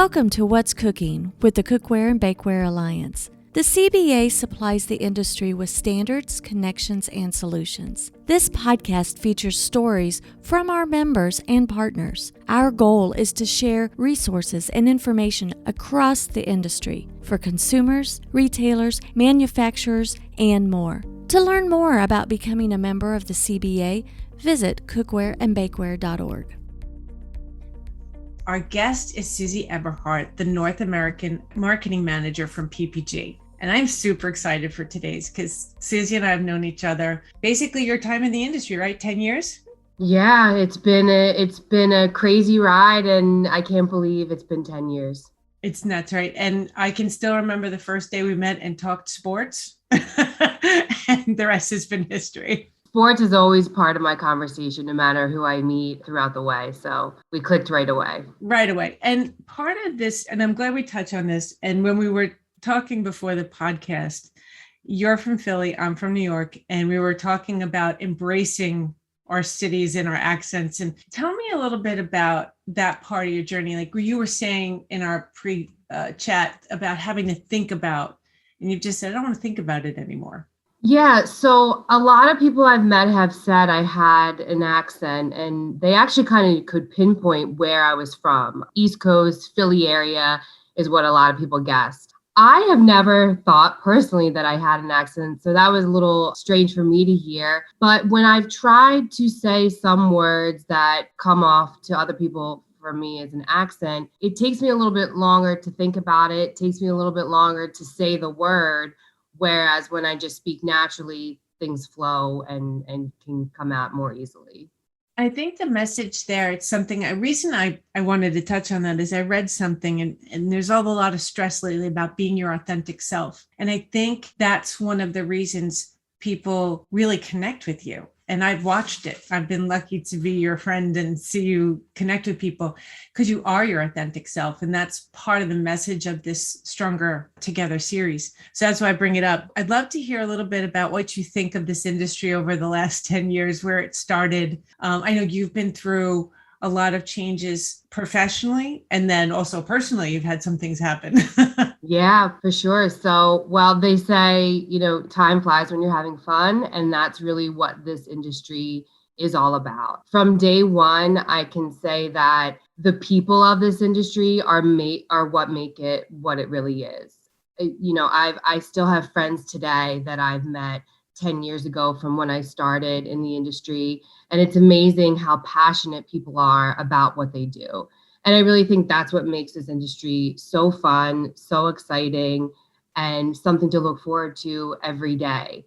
Welcome to What's Cooking with the Cookware and Bakeware Alliance. The CBA supplies the industry with standards, connections, and solutions. This podcast features stories from our members and partners. Our goal is to share resources and information across the industry for consumers, retailers, manufacturers, and more. To learn more about becoming a member of the CBA, visit cookwareandbakeware.org. Our guest is Suzie Eberhardt, the North American Marketing Manager from PPG. And I'm super excited for today's because Suzie and I have known each other basically your time in the industry, right? 10 years? Yeah, it's been a crazy ride, and I can't believe it's been 10 years. It's nuts, right? And I can still remember the first day we met and talked sports, and the rest has been history. Sports is always part of my conversation, no matter who I meet throughout the way. So we clicked right away. Right away. And part of this, and I'm glad we touch on this, and when we were talking before the podcast, you're from Philly, I'm from New York, and we were talking about embracing our cities and our accents. And tell me a little bit about that part of your journey. Like you were saying in our pre-chat about having to think about, and you've just said, I don't want to think about it anymore. Yeah, so a lot of people I've met have said I had an accent, and they actually kind of could pinpoint where I was from. East Coast, Philly area is what a lot of people guessed. I have never thought personally that I had an accent, so that was a little strange for me to hear. But when I've tried to say some words that come off to other people for me as an accent, it takes me a little bit longer to think about it. It takes me a little bit longer to say the word. Whereas when I just speak naturally, things flow and can come out more easily. I think the message there, it's something, a reason I wanted to touch on that is I read something and there's a lot of stress lately about being your authentic self. And I think that's one of the reasons people really connect with you. And I've watched it. I've been lucky to be your friend and see you connect with people because you are your authentic self. And that's part of the message of this Stronger Together series. So that's why I bring it up. I'd love to hear a little bit about what you think of this industry over the last 10 years, where it started. I know you've been through a lot of changes professionally, and then also personally, you've had some things happen. Yeah, for sure. So, well, they say, time flies when you're having fun. And that's really what this industry is all about. From day one, I can say that the people of this industry are what make it what it really is. I still have friends today that I've met 10 years ago from when I started in the industry. And it's amazing how passionate people are about what they do. And I really think that's what makes this industry so fun, so exciting, and something to look forward to every day.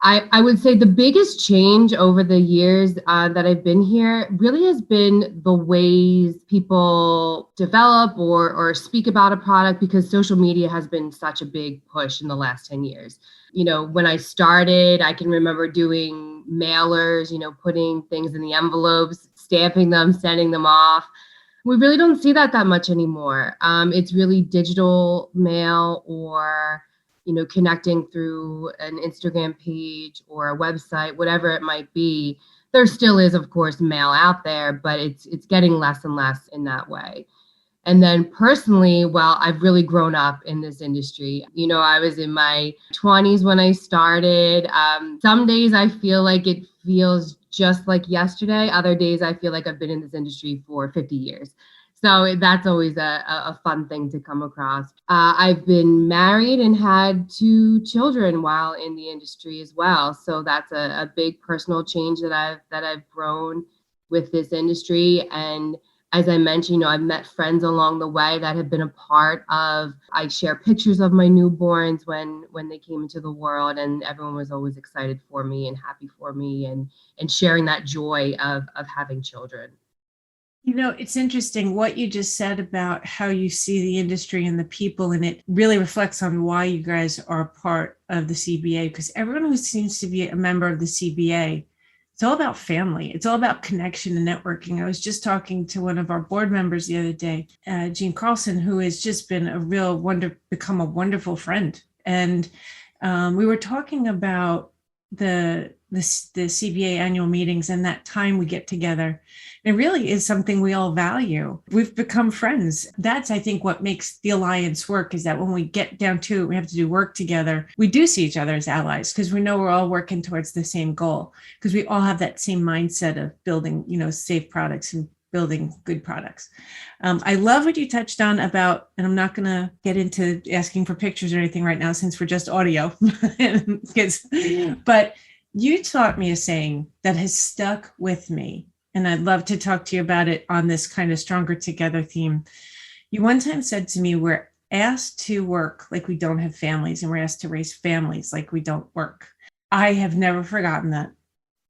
I would say the biggest change over the years that I've been here really has been the ways people develop or speak about a product, because social media has been such a big push in the last 10 years. When I started, I can remember doing mailers, putting things in the envelopes, stamping them, sending them off. We really don't see that much anymore. It's really digital mail or, connecting through an Instagram page or a website, whatever it might be. There still is, of course, mail out there, but it's getting less and less in that way. And then personally, well, I've really grown up in this industry. I was in my 20s when I started. Some days I feel like it feels just like yesterday. Other days I feel like I've been in this industry for 50 years. So that's always a fun thing to come across. I've been married and had 2 children while in the industry as well. So that's a big personal change that I've grown with this industry. And as I mentioned, I've met friends along the way that have been a part of. I share pictures of my newborns when they came into the world, and everyone was always excited for me and happy for me and sharing that joy of having children. It's interesting what you just said about how you see the industry and the people, and it really reflects on why you guys are a part of the CBA, because everyone who seems to be a member of the CBA, it's all about family. It's all about connection and networking. I was just talking to one of our board members the other day, Jean Carlson, who has just been become a wonderful friend. And we were talking about the the CBA annual meetings and that time we get together. It really is something we all value. We've become friends. That's, I think, what makes the alliance work, is that when we get down to it, we have to do work together. We do see each other as allies because we know we're all working towards the same goal, because we all have that same mindset of building, safe products and building good products. I love what you touched on about, and I'm not going to get into asking for pictures or anything right now since we're just audio, but you taught me a saying that has stuck with me, and I'd love to talk to you about it on this kind of stronger together theme. You one time said to me, we're asked to work like we don't have families, and we're asked to raise families like we don't work. I have never forgotten that.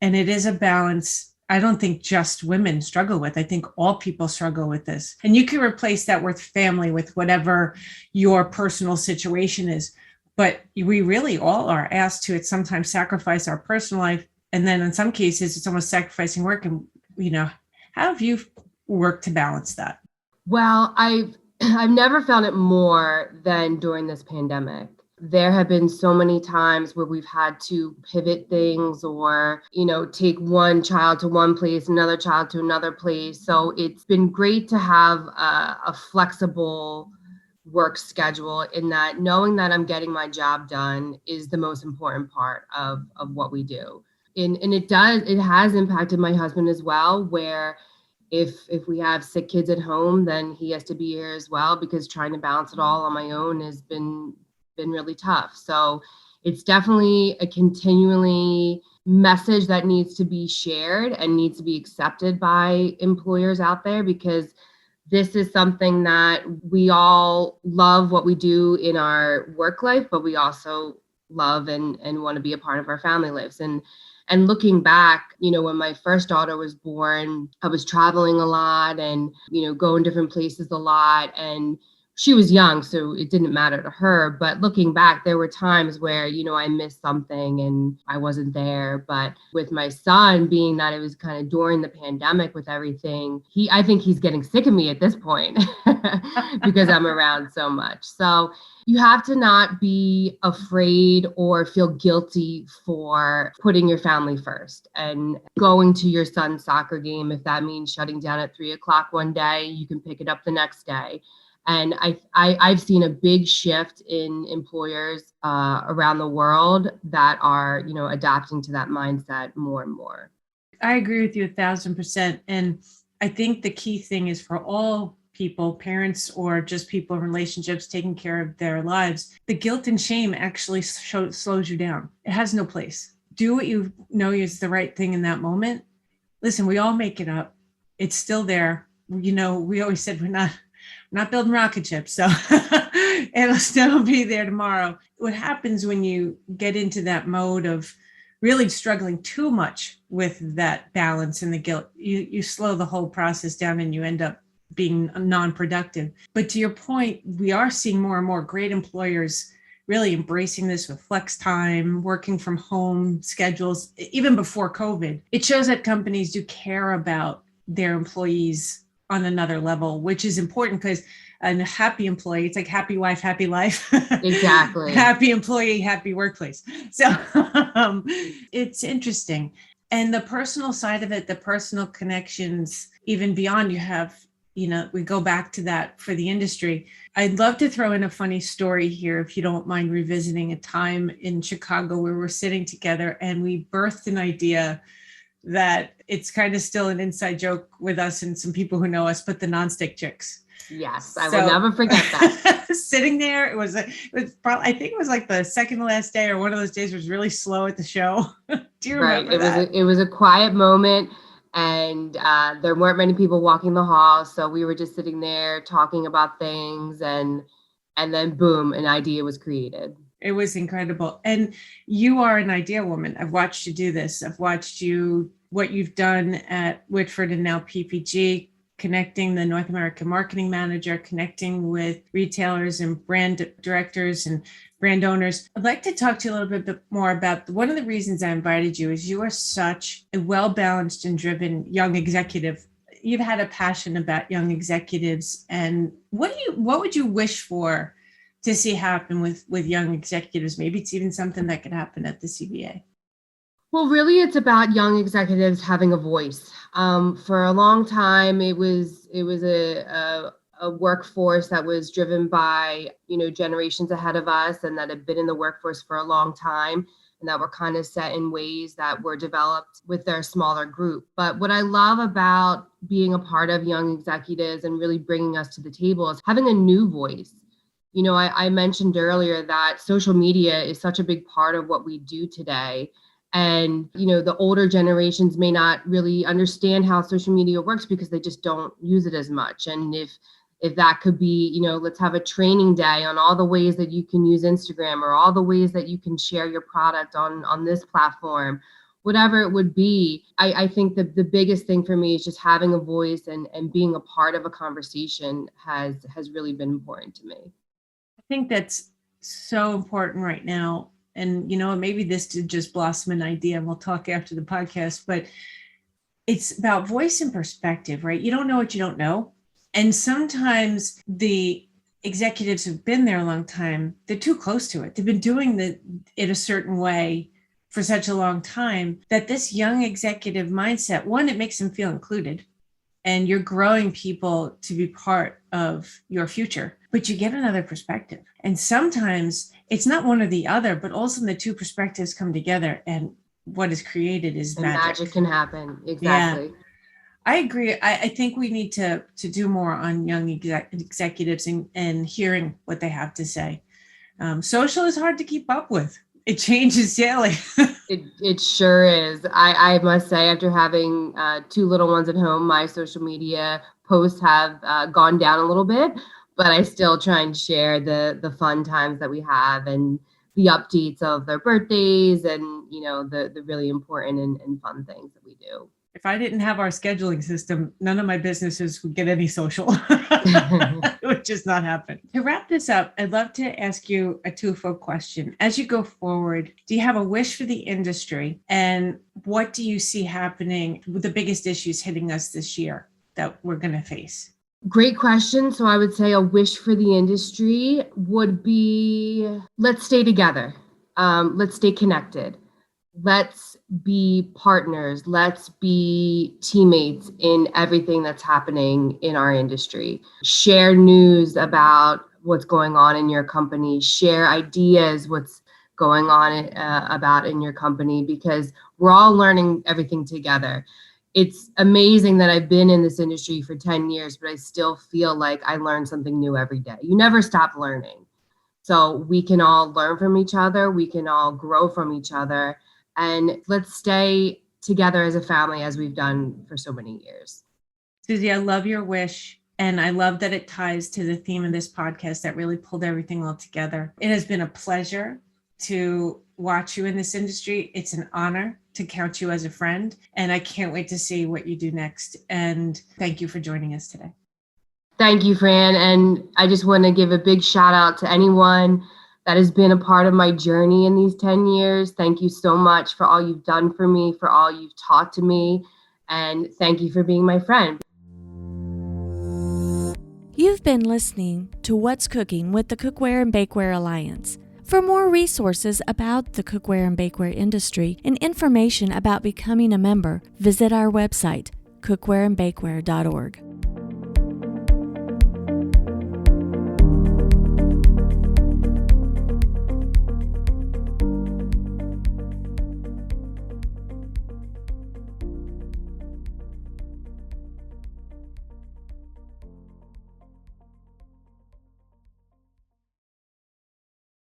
And it is a balance I don't think just women struggle with. I think all people struggle with this. And you can replace that word family with whatever your personal situation is. But we really all are asked to, sometimes sacrifice our personal life. And then in some cases, it's almost sacrificing work. And, how have you worked to balance that? Well, I've never found it more than during this pandemic. There have been so many times where we've had to pivot things or, take one child to one place, another child to another place. So it's been great to have a flexible work schedule, in that knowing that I'm getting my job done is the most important part of what we do. And it has impacted my husband as well, where if we have sick kids at home, then he has to be here as well, because trying to balance it all on my own has been really tough. So it's definitely a continually message that needs to be shared and needs to be accepted by employers out there, because this is something that we all love what we do in our work life, but we also love and want to be a part of our family lives. And looking back, when my first daughter was born, I was traveling a lot and, going different places a lot, and she was young, so it didn't matter to her. But looking back, there were times where, I missed something and I wasn't there. But with my son, being that it was kind of during the pandemic with everything, I think he's getting sick of me at this point because I'm around so much. So you have to not be afraid or feel guilty for putting your family first and going to your son's soccer game. If that means shutting down at 3:00 one day, you can pick it up the next day. And I've seen a big shift in employers around the world that are, adapting to that mindset more and more. I agree with you 1,000%. And I think the key thing is for all people, parents or just people in relationships taking care of their lives, the guilt and shame actually slows you down. It has no place. Do what you know is the right thing in that moment. Listen, we all make it up. It's still there. We always said we're not building rocket ships, so it'll still be there tomorrow. What happens when you get into that mode of really struggling too much with that balance and the guilt, you slow the whole process down and you end up being non-productive. But to your point, we are seeing more and more great employers really embracing this with flex time, working from home schedules, even before COVID. It shows that companies do care about their employees on another level, which is important, because a happy employee, it's like happy wife, happy life. Exactly. Happy employee, happy workplace. So it's interesting. And the personal side of it, the personal connections, even beyond, you have, we go back to that for the industry. I'd love to throw in a funny story here, if you don't mind revisiting a time in Chicago where we're sitting together and we birthed an idea that it's kind of still an inside joke with us and some people who know us, but the nonstick chicks. Yes, I will never forget that. Sitting there, it was probably, I think it was like the second to last day or one of those days was really slow at the show. Do you remember that? It was a quiet moment, and there weren't many people walking the hall, so we were just sitting there talking about things, and then boom, an idea was created. It was incredible. And you are an idea woman. I've watched you do this. I've watched what you've done at Whitford and now PPG, connecting the North American marketing manager, connecting with retailers and brand directors and brand owners. I'd like to talk to you a little bit more about one of the reasons I invited you is you are such a well-balanced and driven young executive. You've had a passion about young executives. And what would you wish for to see happen with young executives? Maybe it's even something that could happen at the CBA. Well, really, it's about young executives having a voice. For a long time, it was a workforce that was driven by generations ahead of us, and that had been in the workforce for a long time, and that were kind of set in ways that were developed with their smaller group. But what I love about being a part of young executives and really bringing us to the table is having a new voice. I mentioned earlier that social media is such a big part of what we do today. And, the older generations may not really understand how social media works because they just don't use it as much. And if that could be, let's have a training day on all the ways that you can use Instagram, or all the ways that you can share your product on this platform, whatever it would be. I think that the biggest thing for me is just having a voice and being a part of a conversation has really been important to me. I think that's so important right now. And, maybe this did just blossom an idea, and we'll talk after the podcast, but it's about voice and perspective, right? You don't know what you don't know. And sometimes the executives who've been there a long time, they're too close to it. They've been doing it a certain way for such a long time that this young executive mindset, one, it makes them feel included, and you're growing people to be part of your future, but you get another perspective. And sometimes it's not one or the other, but also the two perspectives come together, and what is created is magic. Magic can happen. Exactly. Yeah. I agree. I think we need to do more on young executives and hearing what they have to say. Social is hard to keep up with. It changes daily. It sure is. I must say, after having 2 little ones at home, my social media posts have gone down a little bit, but I still try and share the fun times that we have and the updates of their birthdays and, the really important and fun things that we do. If I didn't have our scheduling system, none of my businesses would get any social. It would just not happen. To wrap this up, I'd love to ask you a twofold question. As you go forward, do you have a wish for the industry? And what do you see happening with the biggest issues hitting us this year that we're going to face? Great question. So I would say a wish for the industry would be, let's stay together. Let's stay connected. Let's be partners. Let's be teammates in everything that's happening in our industry. Share news about what's going on in your company. Share ideas, what's going on about in your company, because we're all learning everything together. It's amazing that I've been in this industry for 10 years, but I still feel like I learn something new every day. You never stop learning. So we can all learn from each other. We can all grow from each other. And let's stay together as a family, as we've done for so many years. Suzie, I love your wish. And I love that it ties to the theme of this podcast that really pulled everything all together. It has been a pleasure to watch you in this industry. It's an honor to count you as a friend. And I can't wait to see what you do next. And thank you for joining us today. Thank you, Fran. And I just want to give a big shout out to anyone that has been a part of my journey in these 10 years. Thank you so much for all you've done for me, for all you've taught to me, and thank you for being my friend. You've been listening to What's Cooking with the Cookware and Bakeware Alliance. For more resources about the cookware and bakeware industry and information about becoming a member, visit our website, cookwareandbakeware.org.